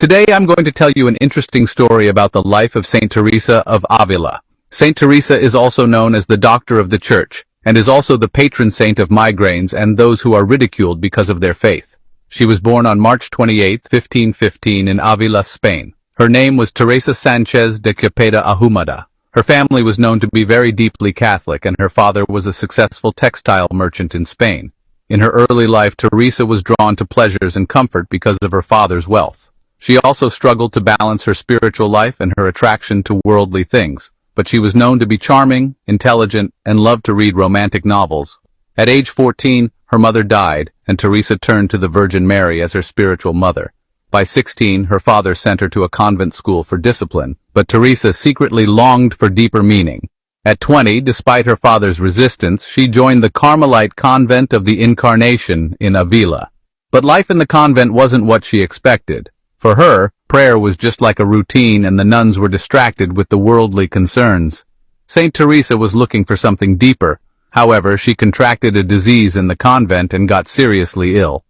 Today I'm going to tell you an interesting story about the life of Saint Theresa of Avila. Saint Theresa is also known as the Doctor of the Church, and is also the patron saint of migraines and those who are ridiculed because of their faith. She was born on March 28, 1515 in Avila, Spain. Her name was Teresa Sanchez de Cepeda Ahumada. Her family was known to be very deeply Catholic, and her father was a successful textile merchant in Spain. In her early life, Teresa was drawn to pleasures and comfort because of her father's wealth. She also struggled to balance her spiritual life and her attraction to worldly things, but she was known to be charming, intelligent, and loved to read romantic novels. At age 14, her mother died, and Teresa turned to the Virgin Mary as her spiritual mother. By 16, her father sent her to a convent school for discipline, but Teresa secretly longed for deeper meaning. At 20, despite her father's resistance, she joined the Carmelite convent of the Incarnation in Avila. But life in the convent wasn't what she expected. For her, prayer was just like a routine, and the nuns were distracted with the worldly concerns. Saint Teresa was looking for something deeper. However, she contracted a disease in the convent and got seriously ill.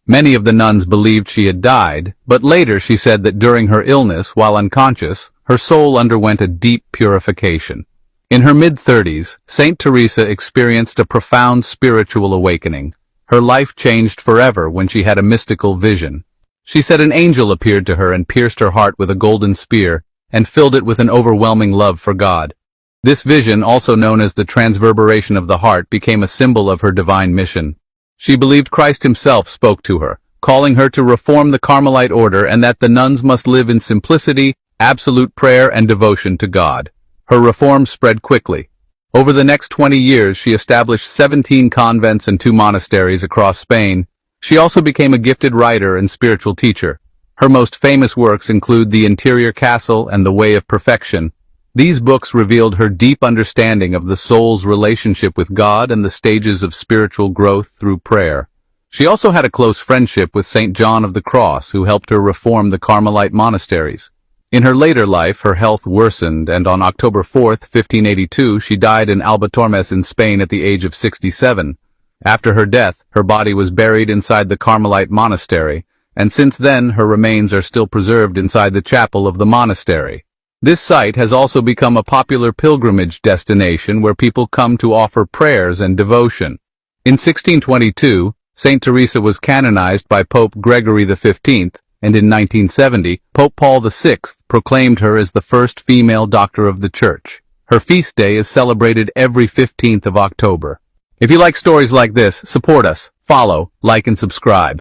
Many of the nuns believed she had died, but later she said that during her illness, while unconscious, her soul underwent a deep purification. In her mid-30s, Saint Teresa experienced a profound spiritual awakening. Her life changed forever when she had a mystical vision. She said an angel appeared to her and pierced her heart with a golden spear, and filled it with an overwhelming love for God. This vision, also known as the transverberation of the heart, became a symbol of her divine mission. She believed Christ himself spoke to her, calling her to reform the Carmelite order, and that the nuns must live in simplicity, absolute prayer, and devotion to God. Her reforms spread quickly. Over the next 20 years, she established 17 convents and 2 monasteries across Spain. She also became a gifted writer and spiritual teacher. Her most famous works include The Interior Castle and The Way of Perfection. These books revealed her deep understanding of the soul's relationship with God and the stages of spiritual growth through prayer. She also had a close friendship with Saint John of the Cross, who helped her reform the Carmelite monasteries. In her later life, her health worsened, and on October 4, 1582, she died in Albatormes in Spain at the age of 67. After her death, her body was buried inside the Carmelite monastery, and since then her remains are still preserved inside the chapel of the monastery. This site has also become a popular pilgrimage destination where people come to offer prayers and devotion. In 1622, Saint Teresa was canonized by Pope Gregory XV, and in 1970, Pope Paul VI proclaimed her as the first female doctor of the Church. Her feast day is celebrated every 15th of October. If you like stories like this, support us, follow, like, and subscribe.